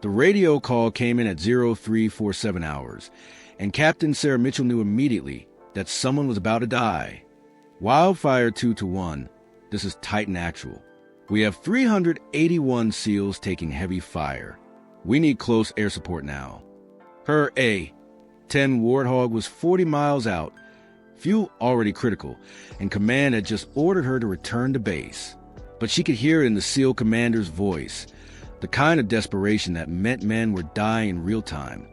The radio call came in at 0347 hours, and Captain Sarah Mitchell knew immediately that someone was about to die. Wildfire 2-1, this is Titan Actual. We have 381 SEALs taking heavy fire. We need close air support now. Her A-10 Warthog was 40 miles out, fuel already critical, and command had just ordered her to return to base. But she could hear it in the SEAL commander's voice, the kind of desperation that meant men were dying in real time.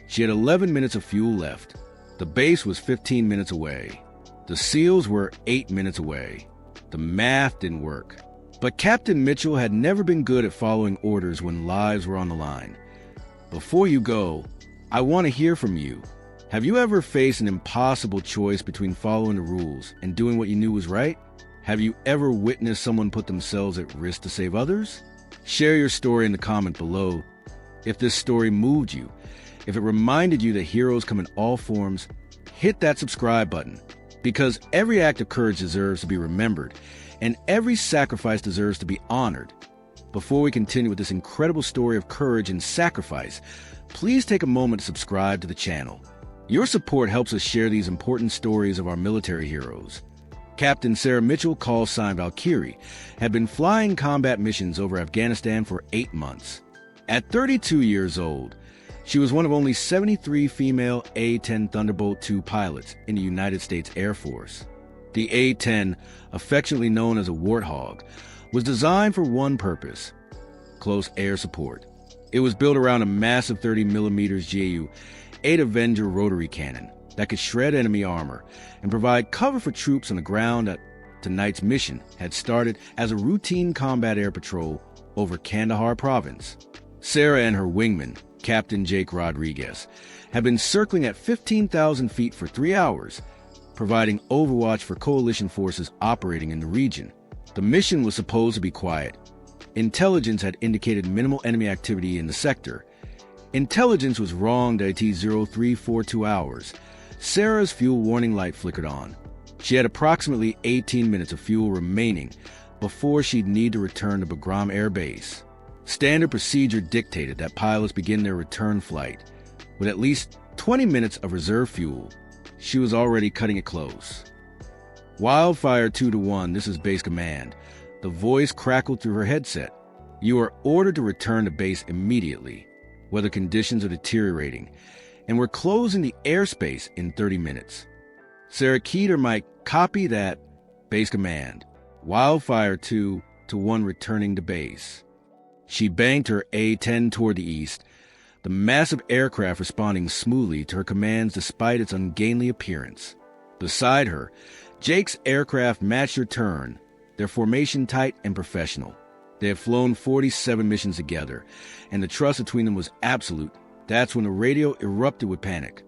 She had 11 minutes of fuel left. The base was 15 minutes away. The SEALs were 8 minutes away. The math didn't work. But Captain Mitchell had never been good at following orders when lives were on the line. Before you go, I want to hear from you. Have you ever faced an impossible choice between following the rules and doing what you knew was right? Have you ever witnessed someone put themselves at risk to save others? Share your story in the comment below. If this story moved you, if it reminded you that heroes come in all forms, hit that subscribe button, because every act of courage deserves to be remembered, and every sacrifice deserves to be honored. Before we continue with this incredible story of courage and sacrifice, please take a moment to subscribe to the channel. Your support helps us share these important stories of our military heroes. Captain Sarah Mitchell, call sign Valkyrie, had been flying combat missions over Afghanistan for 8 months. At 32 years old, she was one of only 73 female A-10 Thunderbolt II pilots in the United States Air Force. The A-10, affectionately known as a Warthog, was designed for one purpose: close air support. It was built around a massive 30mm GAU 8 Avenger rotary cannon that could shred enemy armor and provide cover for troops on the ground that tonight's mission had started as a routine combat air patrol over Kandahar province. Sarah and her wingman, Captain Jake Rodriguez, had been circling at 15,000 feet for 3 hours, providing overwatch for coalition forces operating in the region. The mission was supposed to be quiet. Intelligence had indicated minimal enemy activity in the sector. Intelligence was wrong at 0342 hours. Sarah's fuel warning light flickered on. She had approximately 18 minutes of fuel remaining before she'd need to return to Bagram Air Base. Standard procedure dictated that pilots begin their return flight with at least 20 minutes of reserve fuel. She was already cutting it close. Wildfire 2-1, this is base command. The voice crackled through her headset. You are ordered to return to base immediately. Weather conditions are deteriorating, and we're closing the airspace in 30 minutes. Sarah keyed her mic. Copy that. Base command. Wildfire 2-1 returning to base. She banked her A-10 toward the east, the massive aircraft responding smoothly to her commands despite its ungainly appearance. Beside her, Jake's aircraft matched her turn, their formation tight and professional. They had flown 47 missions together, and the trust between them was absolute. That's when the radio erupted with panic.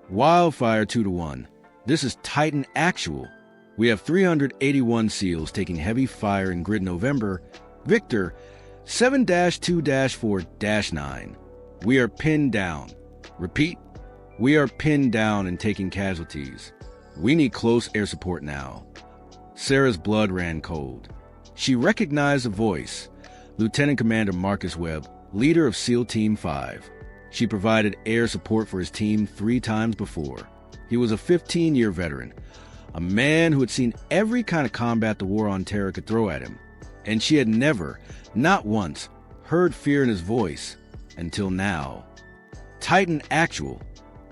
Wildfire 2-1, this is Titan Actual. We have 381 SEALs taking heavy fire in grid November. Victor 7-2-4-9. We are pinned down. Repeat, we are pinned down and taking casualties. We need close air support now. Sarah's blood ran cold. She recognized the voice. Lieutenant Commander Marcus Webb, leader of SEAL Team 5. She provided air support for his team 3 times before. He was a 15-year veteran, a man who had seen every kind of combat the war on terror could throw at him. And she had never, not once, heard fear in his voice until now. Titan Actual,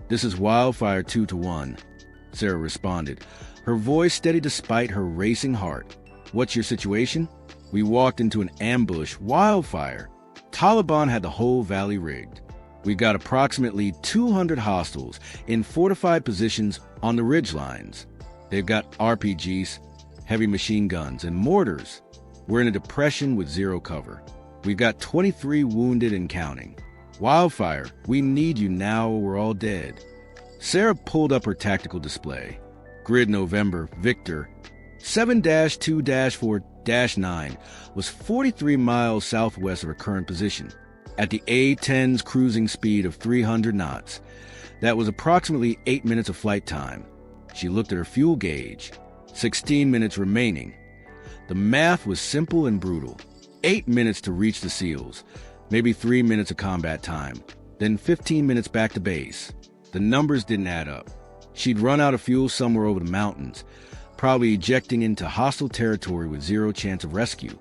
this is Wildfire 2-1, Sarah responded, her voice steady despite her racing heart. What's your situation? We walked into an ambush. Wildfire. Taliban had the whole valley rigged. We've got approximately 200 hostiles in fortified positions on the ridge lines. They've got RPGs, heavy machine guns, and mortars. We're in a depression with zero cover. We've got 23 wounded and counting. Wildfire, we need you now or we're all dead. Sarah pulled up her tactical display. Grid November, Victor 7-2-4-9 was 43 miles southwest of her current position. At the A-10's cruising speed of 300 knots, that was approximately 8 minutes of flight time. She looked at her fuel gauge. 16 minutes remaining. The math was simple and brutal. 8 minutes to reach the SEALs. Maybe 3 minutes of combat time, then 15 minutes back to base. The numbers didn't add up. She'd run out of fuel somewhere over the mountains, probably ejecting into hostile territory with zero chance of rescue.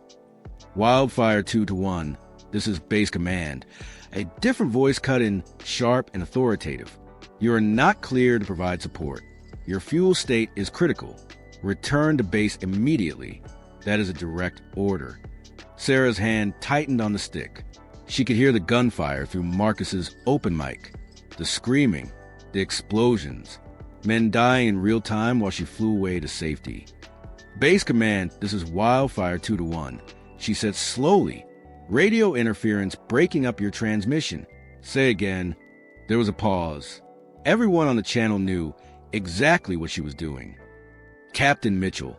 Wildfire 2-1, this is base command. A different voice cut in, sharp and authoritative. You are not clear to provide support. Your fuel state is critical. Return to base immediately. That is a direct order. Sarah's hand tightened on the stick. She could hear the gunfire through Marcus's open mic, the screaming, the explosions, men dying in real time while she flew away to safety. Base command, this is Wildfire 2-1. She said slowly, radio interference breaking up your transmission. Say again. There was a pause. Everyone on the channel knew exactly what she was doing. Captain Mitchell.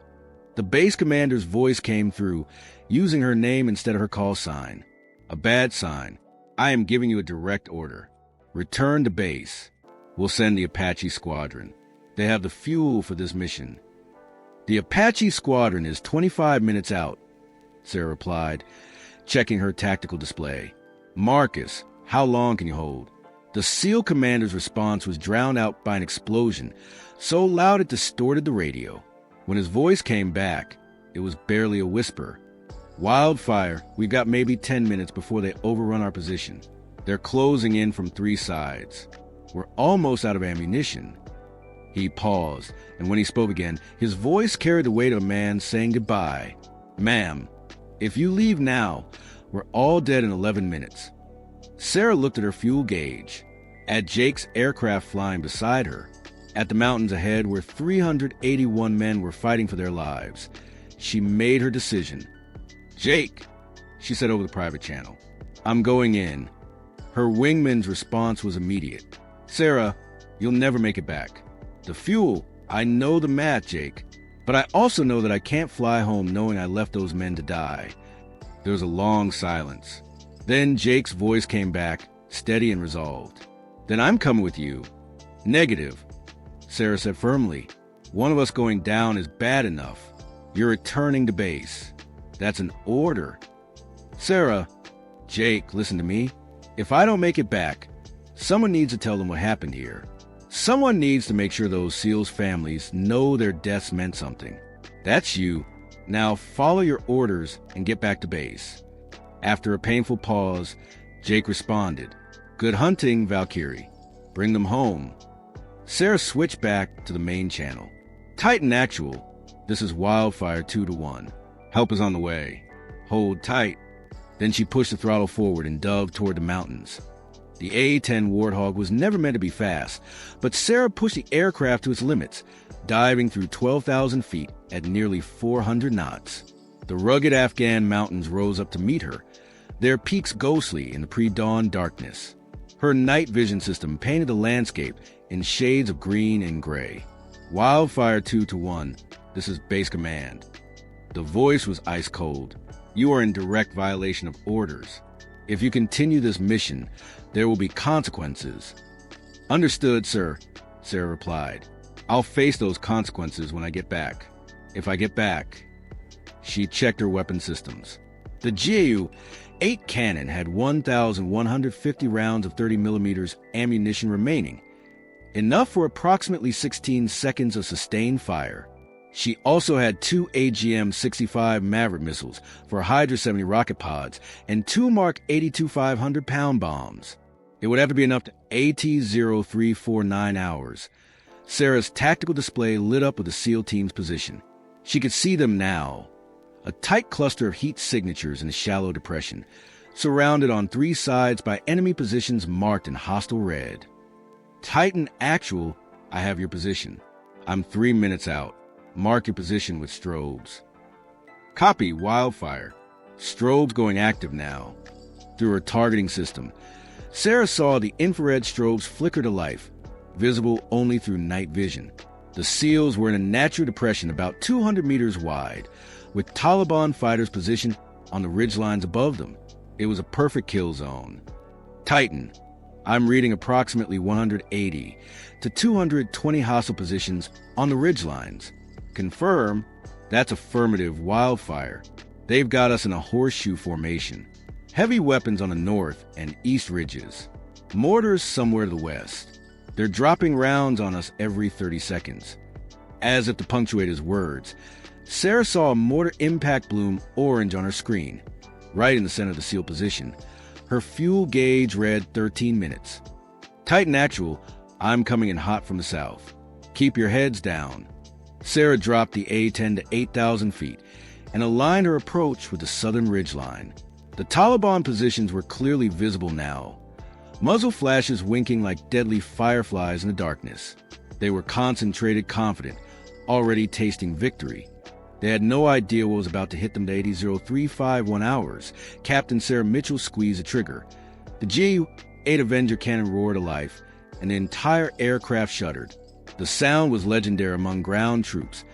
The base commander's voice came through, using her name instead of her call sign. A bad sign. I am giving you a direct order. Return to base. We'll send the Apache Squadron. They have the fuel for this mission. The Apache Squadron is 25 minutes out, Sarah replied, checking her tactical display. Marcus, how long can you hold? The SEAL commander's response was drowned out by an explosion, so loud it distorted the radio. When his voice came back, it was barely a whisper. Wildfire, we've got maybe 10 minutes before they overrun our position. They're closing in from 3 sides. We're almost out of ammunition. He paused, and when he spoke again, his voice carried the weight of a man saying goodbye. Ma'am, if you leave now, we're all dead in 11 minutes. Sarah looked at her fuel gauge, at Jake's aircraft flying beside her, at the mountains ahead where 381 men were fighting for their lives. She made her decision. Jake, she said over the private channel, I'm going in. Her wingman's response was immediate. Sarah, you'll never make it back. The fuel, I know the math, Jake, but I also know that I can't fly home knowing I left those men to die. There was a long silence. Then Jake's voice came back, steady and resolved. Then I'm coming with you. Negative, Sarah said firmly. One of us going down is bad enough. You're returning to base. That's an order. Sarah, Jake, listen to me. If I don't make it back, someone needs to tell them what happened here. Someone needs to make sure those SEALs' families know their deaths meant something. That's you. Now follow your orders and get back to base. After a painful pause, Jake responded, Good hunting, Valkyrie. Bring them home. Sarah switched back to the main channel. Titan Actual, this is Wildfire 2-1. Help is on the way. Hold tight. Then she pushed the throttle forward and dove toward the mountains. The A-10 Warthog was never meant to be fast, but Sarah pushed the aircraft to its limits, diving through 12,000 feet at nearly 400 knots. The rugged Afghan mountains rose up to meet her, their peaks ghostly in the pre-dawn darkness. Her night vision system painted the landscape in shades of green and gray. Wildfire 2-1, this is base command. The voice was ice cold. You are in direct violation of orders. If you continue this mission, there will be consequences. Understood, sir, Sarah replied. I'll face those consequences when I get back. If I get back. She checked her weapon systems. The GAU-8 cannon had 1,150 rounds of 30mm ammunition remaining, enough for approximately 16 seconds of sustained fire. She also had 2 AGM-65 Maverick missiles for Hydra 70 rocket pods and 2 Mark 82 500-pound bombs. It would have to be enough to AT-03 9 hours. Sarah's tactical display lit up with the SEAL team's position. She could see them now. A tight cluster of heat signatures in a shallow depression, surrounded on 3 sides by enemy positions marked in hostile red. Titan Actual, I have your position. I'm 3 minutes out. Mark your position with strobes. Copy, Wildfire. Strobes going active now. Through her targeting system, Sarah saw the infrared strobes flicker to life, visible only through night vision. The SEALs were in a natural depression about 200 meters wide, with Taliban fighters positioned on the ridgelines above them. It was a perfect kill zone. Titan, I'm reading approximately 180 to 220 hostile positions on the ridgelines. Confirm. That's affirmative, Wildfire. They've got us in a horseshoe formation. Heavy weapons on the north and east ridges. Mortars somewhere to the west. They're dropping rounds on us every 30 seconds. As if to punctuate his words, Sarah saw a mortar impact bloom orange on her screen, right in the center of the SEAL position. Her fuel gauge read 13 minutes. Titan Actual, I'm coming in hot from the south. Keep your heads down. Sarah dropped the A-10 to 8,000 feet and aligned her approach with the southern ridgeline. The Taliban positions were clearly visible now, muzzle flashes winking like deadly fireflies in the darkness. They were concentrated, confident, already tasting victory. They had no idea what was about to hit them at 80,351 hours. Captain Sarah Mitchell squeezed the trigger. The G-8 Avenger cannon roared to life, and the entire aircraft shuddered. The sound was legendary among ground troops,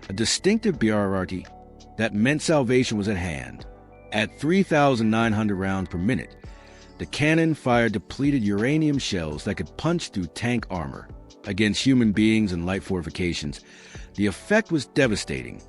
a distinctive BRRT that meant salvation was at hand. At 3,900 rounds per minute, the cannon fired depleted uranium shells that could punch through tank armor. Against human beings and light fortifications, the effect was devastating.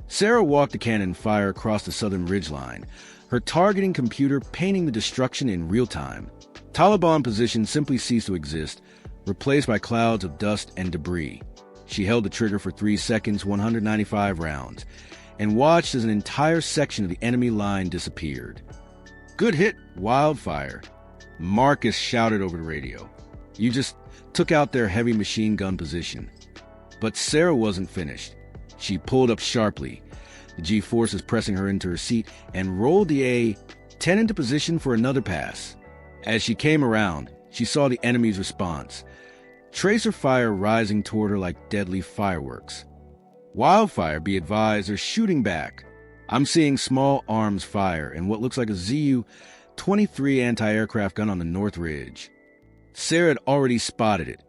Sarah walked the cannon fire across the southern ridgeline, her targeting computer painting the destruction in real time. Taliban positions simply ceased to exist, replaced by clouds of dust and debris. She held the trigger for 3 seconds, 195 rounds, and watched as an entire section of the enemy line disappeared. Good hit, Wildfire, Marcus shouted over the radio. You just took out their heavy machine gun position. But Sarah wasn't finished. She pulled up sharply, the G-forces pressing her into her seat, and rolled the A-10 into position for another pass. As she came around, she saw the enemy's response, tracer fire rising toward her like deadly fireworks. Wildfire, be advised, are shooting back. I'm seeing small arms fire and what looks like a Zu-23 anti-aircraft gun on the North Ridge. Sarah had already spotted it.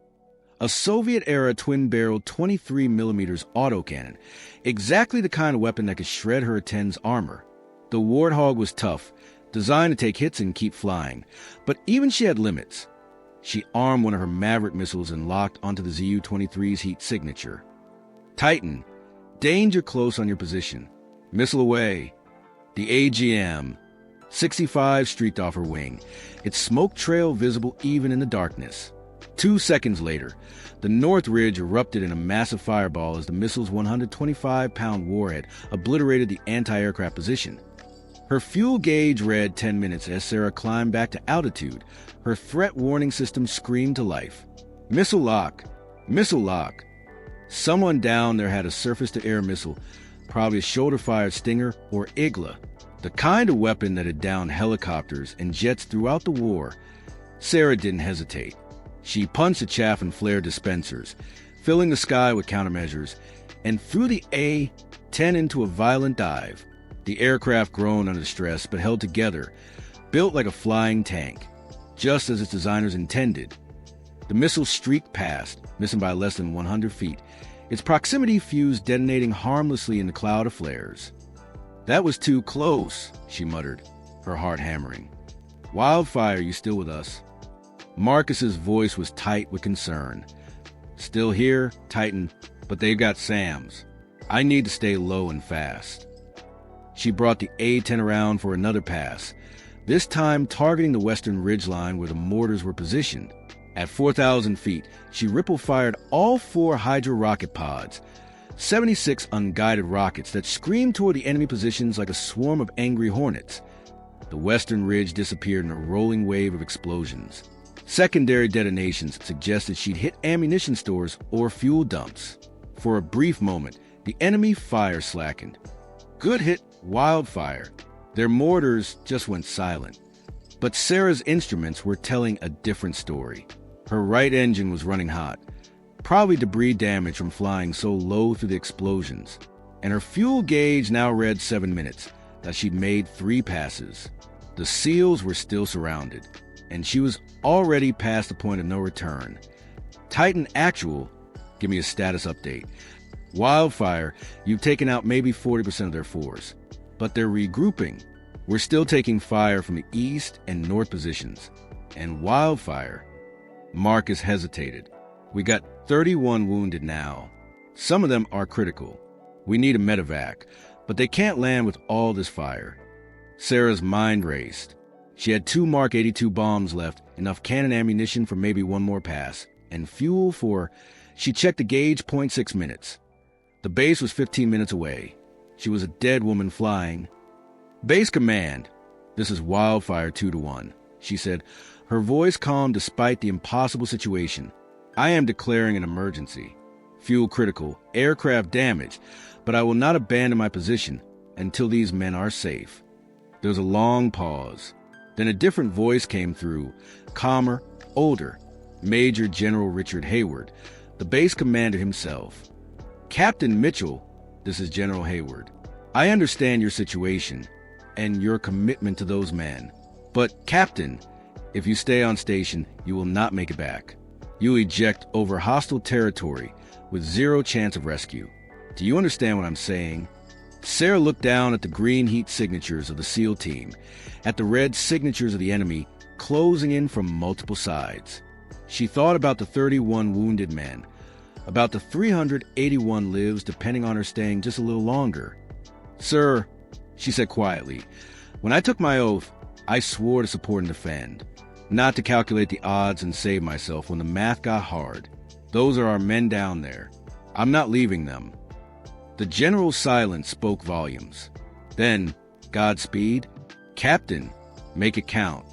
A Soviet-era twin-barreled 23mm autocannon, exactly the kind of weapon that could shred her A-10's armor. The Warthog was tough, designed to take hits and keep flying, but even she had limits. She armed one of her Maverick missiles and locked onto the Zu-23's heat signature. Titan, danger close on your position. Missile away. The AGM, 65 streaked off her wing, its smoke trail visible even in the darkness. 2 seconds later, the North Ridge erupted in a massive fireball as the missile's 125-pound warhead obliterated the anti-aircraft position. Her fuel gauge read 10 minutes as Sarah climbed back to altitude. Her threat warning system screamed to life. Missile lock! Missile lock! Someone down there had a surface-to-air missile, probably a shoulder-fired Stinger or Igla, the kind of weapon that had downed helicopters and jets throughout the war. Sarah didn't hesitate. She punched the chaff and flare dispensers, filling the sky with countermeasures, and threw the A-10 into a violent dive. The aircraft groaned under stress but held together, built like a flying tank, just as its designers intended. The missile streaked past, missing by less than 100 feet, its proximity fuse detonating harmlessly in the cloud of flares. That was too close, she muttered, her heart hammering. Wildfire, you still with us? Marcus's voice was tight with concern. Still here, Titan, but they've got SAMs. I need to stay low and fast. She brought the A-10 around for another pass, this time targeting the western ridgeline where the mortars were positioned. At 4,000 feet, she ripple-fired all 4 Hydra rocket pods, 76 unguided rockets that screamed toward the enemy positions like a swarm of angry hornets. The western ridge disappeared in a rolling wave of explosions. Secondary detonations suggested she'd hit ammunition stores or fuel dumps. For a brief moment, the enemy fire slackened. Good hit, Wildfire. Their mortars just went silent. But Sarah's instruments were telling a different story. Her right engine was running hot, probably debris damage from flying so low through the explosions, and her fuel gauge now read 7 minutes, that she'd made 3 passes. The SEALs were still surrounded, and she was already past the point of no return. Titan Actual, give me a status update. Wildfire, you've taken out maybe 40% of their force, but they're regrouping. We're still taking fire from the east and north positions. And Wildfire, Marcus hesitated. We got 31 wounded now. Some of them are critical. We need a medevac, but they can't land with all this fire. Sarah's mind raced. She had 2 Mark 82 bombs left, enough cannon ammunition for maybe one more pass, and fuel for... She checked the gauge, 0.6 minutes. The base was 15 minutes away. She was a dead woman flying. "Base command, this is Wildfire 2-1, she said, her voice calm despite the impossible situation. "I am declaring an emergency. Fuel critical, aircraft damaged, but I will not abandon my position until these men are safe." There was a long pause. Then a different voice came through, calmer, older. Major General Richard Hayward, the base commander himself. "Captain Mitchell, this is General Hayward. I understand your situation and your commitment to those men. But, Captain, if you stay on station, you will not make it back. You'll eject over hostile territory with 0 chance of rescue. Do you understand what I'm saying?" Sarah looked down at the green heat signatures of the SEAL team, at the red signatures of the enemy closing in from multiple sides. She thought about the 31 wounded men, about the 381 lives depending on her staying just a little longer. "Sir," she said quietly, "when I took my oath, I swore to support and defend, not to calculate the odds and save myself when the math got hard. Those are our men down there. I'm not leaving them." The general's silence spoke volumes. Then, "Godspeed. Captain, make it count."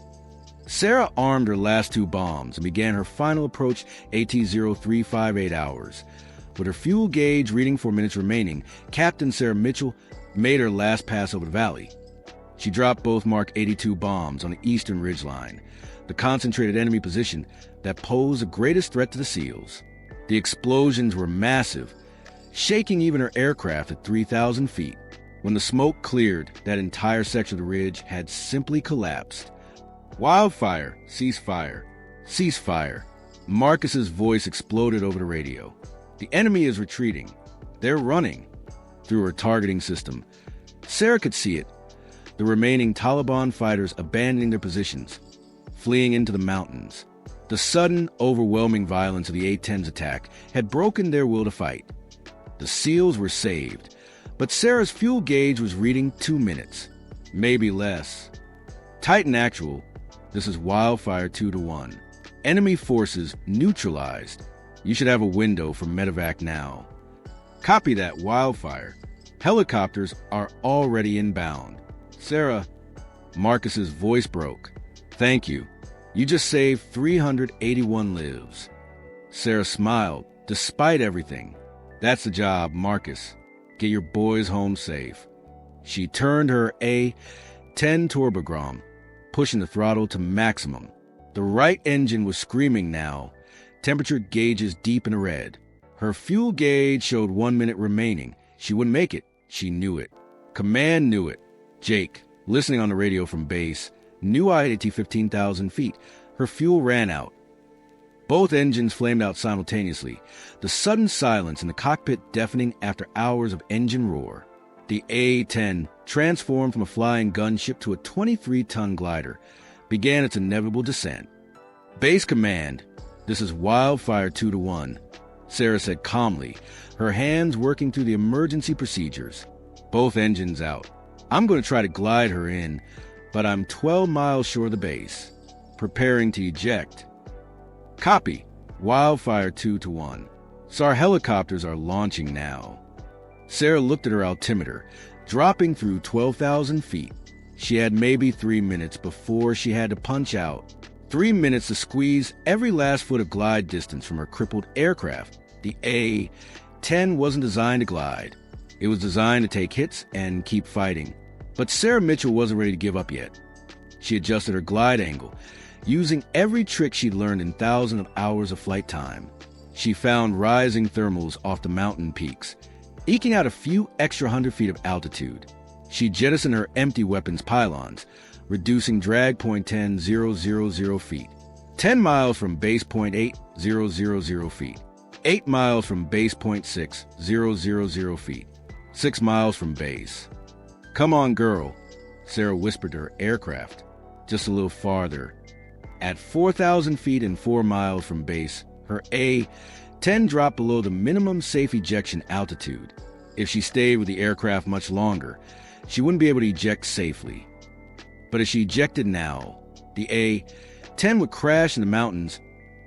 Sarah armed her last 2 bombs and began her final approach AT-0358 hours. With her fuel gauge reading 4 minutes remaining, Captain Sarah Mitchell made her last pass over the valley. She dropped both Mark 82 bombs on the eastern ridgeline, the concentrated enemy position that posed the greatest threat to the SEALs. The explosions were massive, shaking even her aircraft at 3,000 feet. When the smoke cleared, that entire section of the ridge had simply collapsed. "Wildfire, cease fire, cease fire." Marcus's voice exploded over the radio. "The enemy is retreating. They're running." Through her targeting system, Sarah could see it. The remaining Taliban fighters abandoning their positions, fleeing into the mountains. The sudden, overwhelming violence of the A-10's attack had broken their will to fight. The SEALs were saved, but Sarah's fuel gauge was reading 2 minutes, maybe less. Titan Actual, this is Wildfire 2-1. Enemy forces neutralized. You should have a window for medevac now. Copy that, Wildfire. Helicopters are already inbound. Sarah, Marcus's voice broke. "Thank you. You just saved 381 lives." Sarah smiled, despite everything. "That's the job, Marcus. Get your boys home safe." She turned her A-10 turbogram, pushing the throttle to maximum. The right engine was screaming now, temperature gauges deep in the red. Her fuel gauge showed 1 minute remaining. She wouldn't make it. She knew it. Command knew it. Jake, listening on the radio from base, knew I had 15,000 feet. Her fuel ran out. Both engines flamed out simultaneously, the sudden silence in the cockpit deafening after hours of engine roar. The A-10, transformed from a flying gunship to a 23-ton glider, began its inevitable descent. "Base command, this is Wildfire 2-1, Sarah said calmly, her hands working through the emergency procedures. "Both engines out. I'm going to try to glide her in, but I'm 12 miles short of the base. Preparing to eject." "Copy. Wildfire 2-1. SAR helicopters are launching now." Sarah looked at her altimeter, dropping through 12,000 feet. She had maybe 3 minutes before she had to punch out. 3 minutes to squeeze every last foot of glide distance from her crippled aircraft. The A-10 wasn't designed to glide. It was designed to take hits and keep fighting. But Sarah Mitchell wasn't ready to give up yet. She adjusted her glide angle, using every trick she'd learned in thousands of hours of flight time. She found rising thermals off the mountain peaks, eking out a few extra 100 feet of altitude. She jettisoned her empty weapons pylons, reducing drag point 10,000 feet. 10 miles from base point 8,000 feet. 8 miles from base point 6,000 feet. 6 miles from base. "Come on, girl," Sarah whispered to her aircraft. Just a little farther. At 4,000 feet and 4 miles from base, her A-10 dropped below the minimum safe ejection altitude. If she stayed with the aircraft much longer, she wouldn't be able to eject safely. But as she ejected now, the A-10 would crash in the mountains,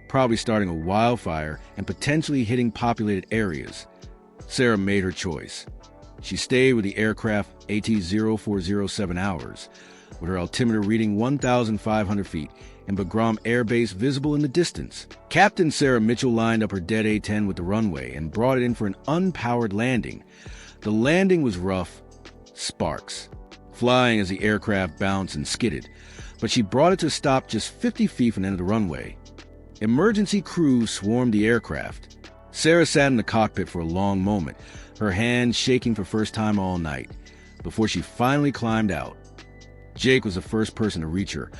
probably starting a wildfire and potentially hitting populated areas. Sarah made her choice. She stayed with the aircraft AT-04 7 hours, with her altimeter reading 1,500 feet and Bagram Air Base visible in the distance. Captain Sarah Mitchell lined up her dead A-10 with the runway and brought it in for an unpowered landing. The landing was rough, sparks flying as the aircraft bounced and skidded, but she brought it to a stop just 50 feet from the end of the runway. Emergency crews swarmed the aircraft. Sarah sat in the cockpit for a long moment, her hands shaking for the first time all night, before she finally climbed out. Jake was the first person to reach her,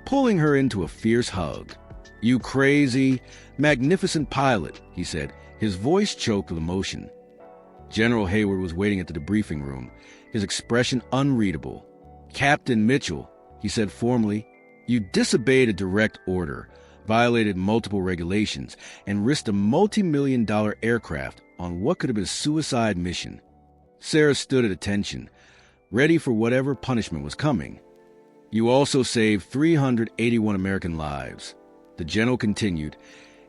pulling her into a fierce hug. "You crazy, magnificent pilot," he said, his voice choked with emotion. General Hayward was waiting at the debriefing room, his expression unreadable. "Captain Mitchell," he said formally, "you disobeyed a direct order, violated multiple regulations, and risked a multi-million-dollar aircraft on what could have been a suicide mission." Sarah stood at attention, ready for whatever punishment was coming. "You also saved 381 American lives," the general continued,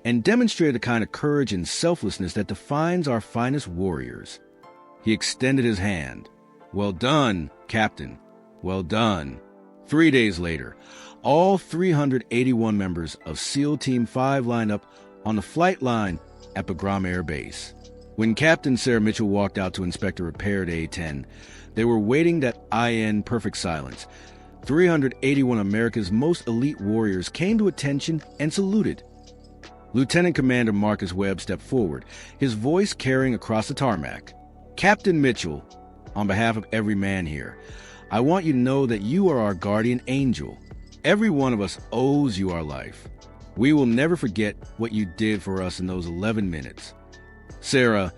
"and demonstrated the kind of courage and selflessness that defines our finest warriors." He extended his hand. "Well done, Captain. Well done." 3 days later, all 381 members of SEAL Team 5 lined up on the flight line at Bagram Air Base. When Captain Sarah Mitchell walked out to inspect a repaired A-10, they were waiting that in perfect silence. 381 America's most elite warriors came to attention and saluted. Lieutenant Commander Marcus Webb stepped forward, his voice carrying across the tarmac. "Captain Mitchell, on behalf of every man here, I want you to know that you are our guardian angel. Every one of us owes you our life. We will never forget what you did for us in those 11 minutes. Sarah,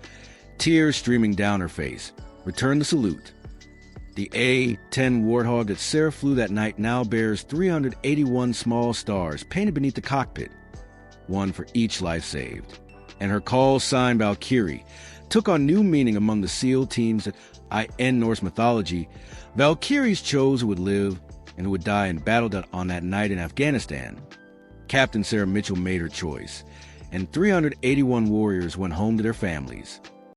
tears streaming down her face, returned the salute. The A-10 Warthog that Sarah flew that night now bears 381 small stars painted beneath the cockpit, one for each life saved. And her call sign Valkyrie took on new meaning among the SEAL teams that in Norse mythology, Valkyries chose who would live and who would die in battle on that night in Afghanistan. Captain Sarah Mitchell made her choice, and 381 warriors went home to their families.